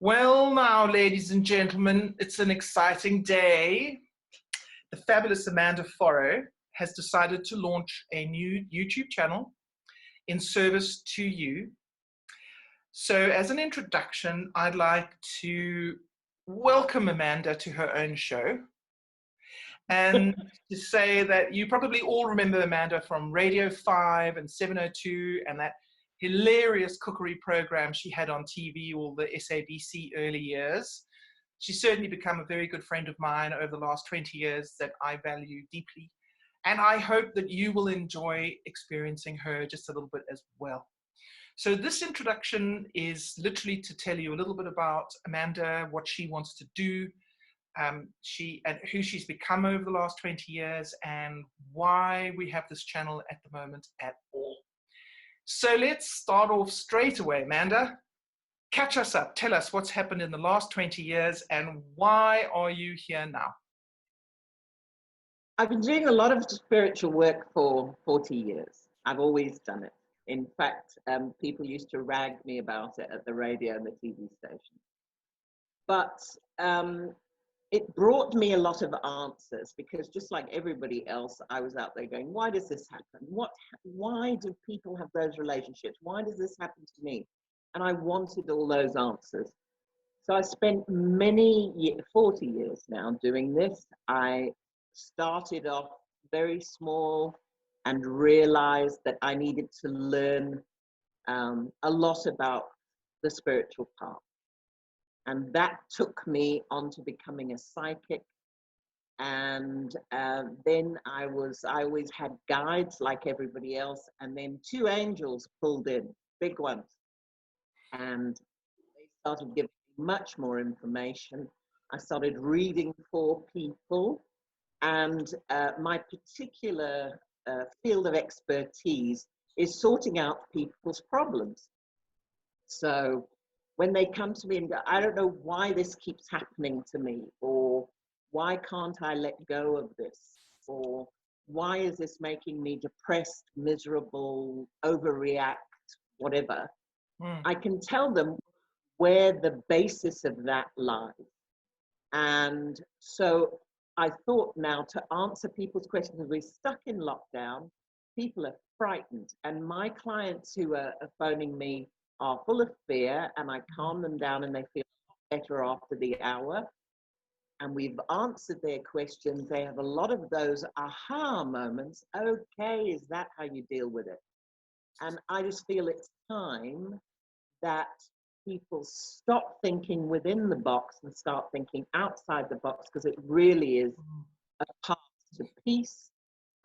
Well, now, ladies and gentlemen, it's an exciting day. The fabulous Amanda Forrow has decided to launch a new YouTube channel in service to you. So, as an introduction, I'd like to welcome Amanda to her own show and to say that you probably all remember Amanda from Radio 5 and 702 and that hilarious cookery program she had on TV, all the SABC early years. She's certainly become a very good friend of mine over the last 20 years that I value deeply. And I hope that you will enjoy experiencing her just a little bit as well. So this introduction is literally to tell you a little bit about Amanda, what she wants to do, and who she's become over the last 20 years, and why we have this channel at the moment at all. So let's start off straight away, Amanda. Catch us up. Tell us what's happened in the last 20 years and why are you here now? I've been doing a lot of spiritual work for 40 years. I've always done it. In fact, people used to rag me about it at the radio and the TV station. But it brought me a lot of answers because just like everybody else, I was out there going, why does this happen? Why do people have those relationships? Why does this happen to me? And I wanted all those answers. So I spent 40 years now doing this. I started off very small and realized that I needed to learn a lot about the spiritual path. And that took me on to becoming a psychic. And then I always had guides like everybody else. And then 2 angels pulled in, big ones. And they started giving me much more information. I started reading for people. And my particular field of expertise is sorting out people's problems. So when they come to me and go, I don't know why this keeps happening to me, or why can't I let go of this, or why is this making me depressed, miserable, overreact, whatever, I can tell them where the basis of that lies. And so I thought now to answer people's questions, we're stuck in lockdown, people are frightened, and my clients who are phoning me are full of fear, and I calm them down and they feel better after the hour. And we've answered their questions. They have a lot of those aha moments. Okay, is that how you deal with it? And I just feel it's time that people stop thinking within the box and start thinking outside the box, because it really is a path to peace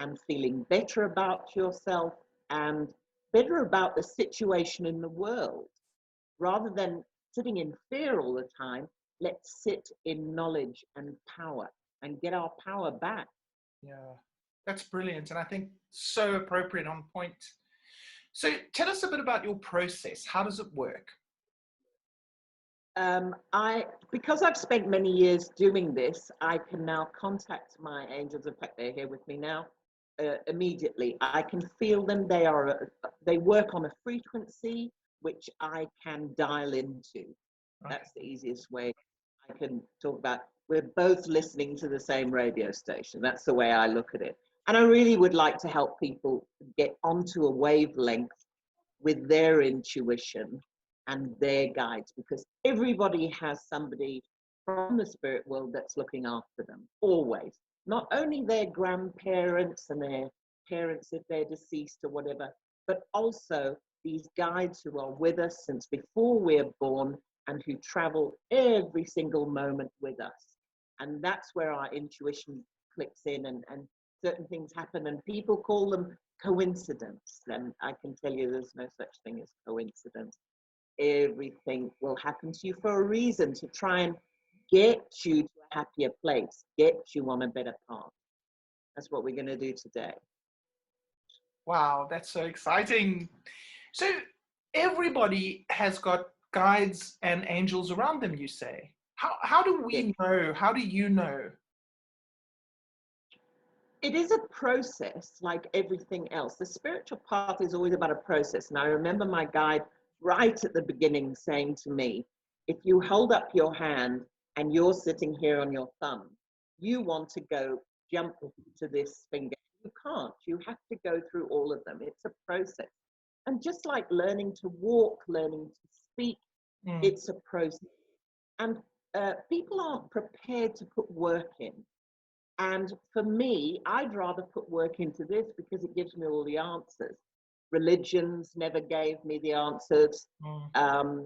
and feeling better about yourself and better about the situation in the world. Rather than sitting in fear all the time, let's sit in knowledge and power and get our power back. Yeah, that's brilliant. And I think so appropriate, on point. So tell us a bit about your process. How does it work? Because I've spent many years doing this, I can now contact my angels. In fact, they're here with me now. Immediately, I can feel them. They work on a frequency which I can dial into. Okay. That's the easiest way I can talk about. We're both listening to the same radio station. That's the way I look at it. And I really would like to help people get onto a wavelength with their intuition and their guides, because everybody has somebody from the spirit world that's looking after them, always. Not only their grandparents and their parents if they're deceased or whatever, but also these guides who are with us since before we're born and who travel every single moment with us. And that's where our intuition clicks in and certain things happen, and people call them coincidence. And I can tell you there's no such thing as coincidence. Everything will happen to you for a reason, to try and get you to a happier place, get you on a better path. That's what we're going to do today. Wow, that's so exciting. So everybody has got guides and angels around them, you say. How do we know? How do you know? It is a process like everything else. The spiritual path is always about a process. And I remember my guide right at the beginning saying to me, If you hold up your hand and you're sitting here on your thumb, you want to go jump to this finger. You can't. You have to go through all of them. It's a process. And just like learning to walk, learning to speak, it's a process. And people aren't prepared to put work in. And for me, I'd rather put work into this because it gives me all the answers. Religions never gave me the answers. A lot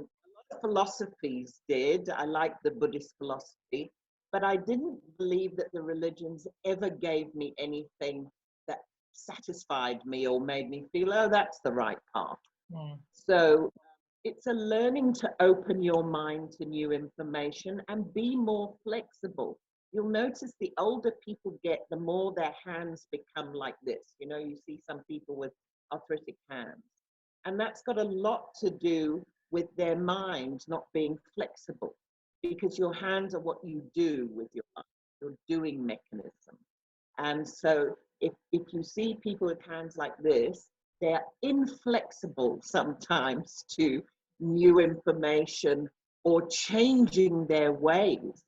of philosophies did. I liked the Buddhist philosophy, but I didn't believe that the religions ever gave me anything that satisfied me or made me feel, oh, that's the right path. So it's a learning to open your mind to new information and be more flexible. You'll notice the older people get, the more their hands become like this. You know, you see some people with arthritic hands. And that's got a lot to do with their mind not being flexible, because your hands are what you do with your doing mechanism. And so if you see people with hands like this, they're inflexible sometimes to new information or changing their ways.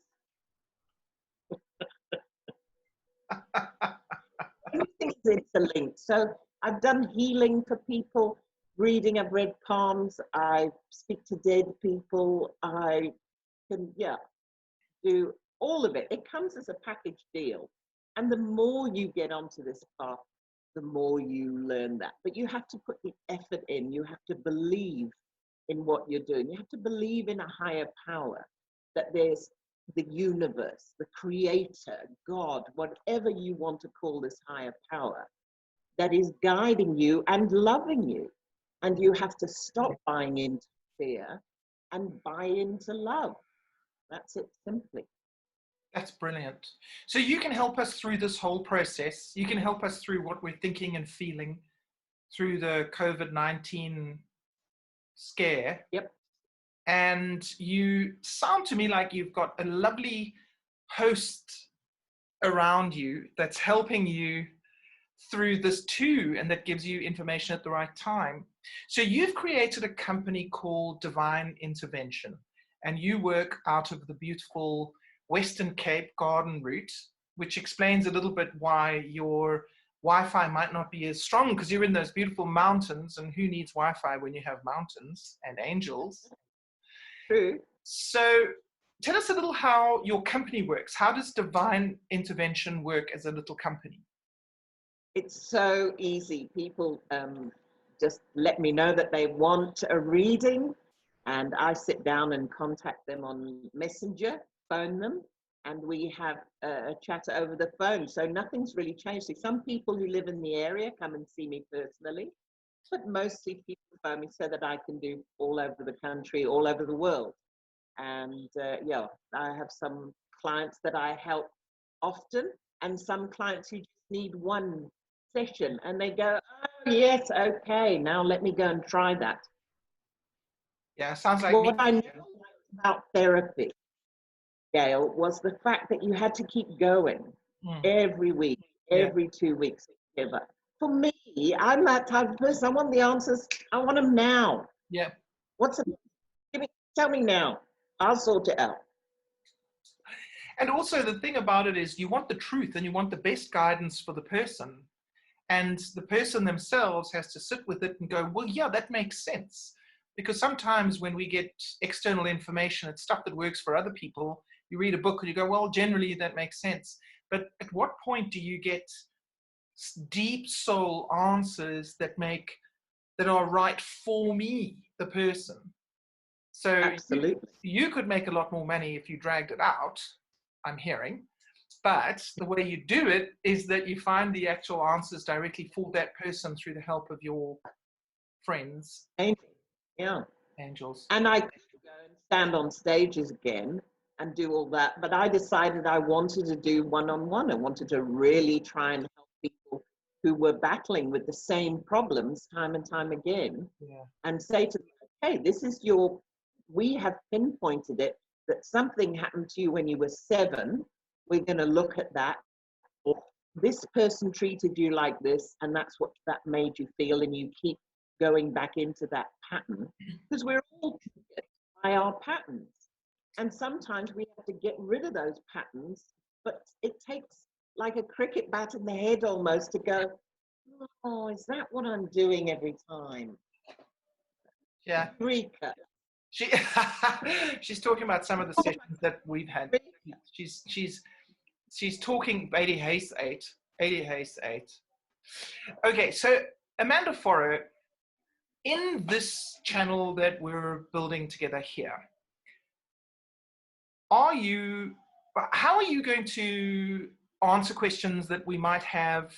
Everything's interlinked. So I've done healing for people, reading, I've read palms, I speak to dead people, I can, do all of it. It comes as a package deal. And the more you get onto this path, the more you learn that. But you have to put the effort in. You have to believe in what you're doing. You have to believe in a higher power, that there's the universe, the creator, God, whatever you want to call this higher power, that is guiding you and loving you. And you have to stop buying into fear and buy into love. That's it, simply. That's brilliant. So you can help us through this whole process. You can help us through what we're thinking and feeling through the COVID-19 scare. Yep. And you sound to me like you've got a lovely host around you that's helping you through this too, and that gives you information at the right time. So you've created a company called Divine Intervention, and you work out of the beautiful Western Cape Garden route, which explains a little bit why your Wi-Fi might not be as strong, because you're in those beautiful mountains, and who needs Wi-Fi when you have mountains and angels? True. So tell us a little how your company works. How does Divine Intervention work as a little company? It's so easy. People just let me know that they want a reading, and I sit down and contact them on Messenger, phone them, and we have a chat over the phone. So nothing's really changed. So some people who live in the area come and see me personally, but mostly people phone me so that I can do all over the country, all over the world. And I have some clients that I help often, and some clients who just need one session, and they go, oh yes, okay, now let me go and try that. Yeah, sounds like what I know about therapy, Gail, was the fact that you had to keep going every week, every 2 weeks, whatever. For me, I'm that type of person. I want the answers. I want them now. Yeah. Tell me now. I'll sort it out. And also the thing about it is you want the truth and you want the best guidance for the person. And the person themselves has to sit with it and go, well, yeah, that makes sense. Because sometimes when we get external information, it's stuff that works for other people. You read a book and you go, well, generally that makes sense. But at what point do you get deep soul answers that are right for me, the person? So absolutely, you could make a lot more money if you dragged it out, I'm hearing. But the way you do it is that you find the actual answers directly for that person through the help of your friends. Angels. And I could go and stand on stages again and do all that, but I decided I wanted to do one-on-one. I wanted to really try and help people who were battling with the same problems time and time again, and say to them, hey, we have pinpointed it, that something happened to you when you were 7. We're going to look at that. This person treated you like this, and that's what that made you feel, and you keep going back into that pattern, because we're all triggered by our patterns. And sometimes we have to get rid of those patterns, but it takes like a cricket bat in the head almost to go, oh, is that what I'm doing every time? Yeah. Eureka. She's talking about some of the sessions that we've had. She's talking 80 Haste 8. 80 Haste 8. Okay, so Amanda Forrow, in this channel that we're building together here, how are you going to answer questions that we might have?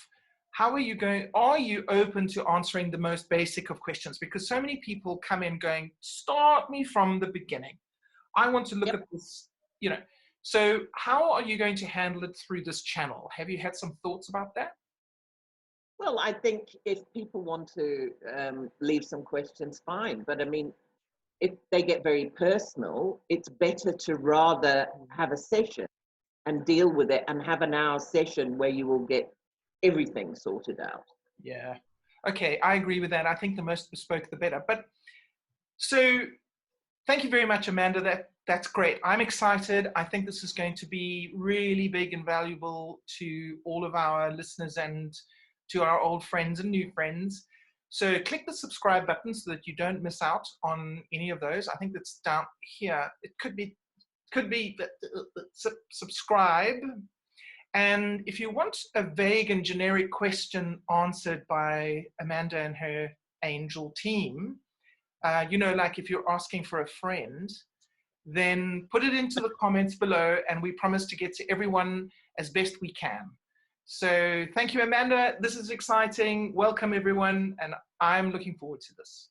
Are you open to answering the most basic of questions? Because so many people come in going, start me from the beginning. I want to look at this, you know. So how are you going to handle it through this channel? Have you had some thoughts about that? Well, I think if people want to leave some questions, fine. But I mean, if they get very personal, it's better to rather have a session and deal with it and have an hour session where you will get everything sorted out. Yeah. Okay, I agree with that. I think the most bespoke, the better. But so thank you very much, Amanda. That's great. I'm excited. I think this is going to be really big and valuable to all of our listeners and to our old friends and new friends. So click the subscribe button so that you don't miss out on any of those. I think that's down here. It could be subscribe. And if you want a vague and generic question answered by Amanda and her angel team, you know, like if you're asking for a friend, then put it into the comments below and we promise to get to everyone as best we can. So thank you, Amanda. This is exciting. Welcome, everyone. And I'm looking forward to this.